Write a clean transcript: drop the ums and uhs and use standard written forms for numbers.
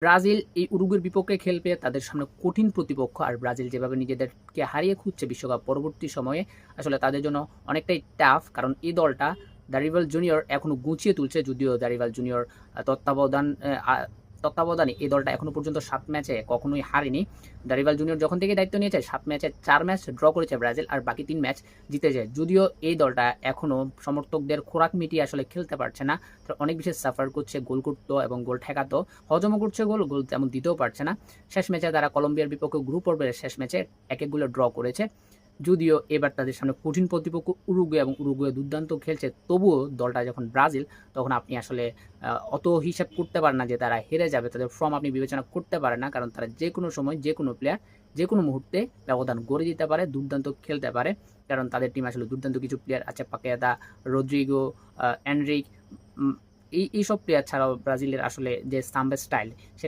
Brazil এই উরুগুয়ের বিপক্ষে খেলবে, তাদের সামনে কঠিন প্রতিপক্ষ। আর ব্রাজিল যেভাবে নিজেদেরকে হারিয়ে খুঁজছে বিশ্বকাপ পরবর্তী সময়ে, আসলে তাদের জন্য অনেকটাই টাফ। কারণ এই দলটা দারিভাল জুনিয়র এখনো গুছিয়ে তুলছে, যদিও দারিভাল জুনিয়র তত্ত্বাবধানে এই দলটা এখনো পর্যন্ত 7 ম্যাচে কখনোই হারেনি। দারিভাল জুনিয়র যখন থেকে দায়িত্ব নিয়েছে 7 ম্যাচে 4 ম্যাচ ড্র করেছে ব্রাজিল, আর বাকি 3 ম্যাচ জিতেছে। যদিও এই দলটা এখনো সমর্থকদের খোরাক মিটিয়ে আসলে খেলতে পারছে না, তারা অনেক বেশি সাফার করছে, গোল করতো এবং গোল ঠেকাতো, হজমও করছে, গোল তেমন দিতেও পারছে না। শেষ ম্যাচে তারা কলম্বিয়ার বিপক্ষে গ্রুপ পর্বের শেষ ম্যাচে 1-1 গোলে ড্র করেছে। যদিও এবার তাদের সামনে কঠিন প্রতিপক্ষ উরুগুয়ে, এবং উরুগুয়ে দুর্দান্ত খেলছে, তবুও দলটা যখন ব্রাজিল, তখন আপনি আসলে অত হিসাব করতে পারেন না যে তারা হেরে যাবে। তাদের ফর্ম আপনি বিবেচনা করতে পারেন না, কারণ তারা যে কোনো সময় যে কোনো প্লেয়ার যে কোনো মুহূর্তে ব্যবধান গড়ে দিতে পারে, দুর্দান্ত খেলতে পারে। কারণ তাদের টিম আসলে দুর্দান্ত কিছু প্লেয়ার আছে, পাকেতা, রদ্রিগো, এনরিক, এইসব প্লেয়ার ছাড়াও ব্রাজিলের আসলে যে সাম্বা স্টাইল, সেটা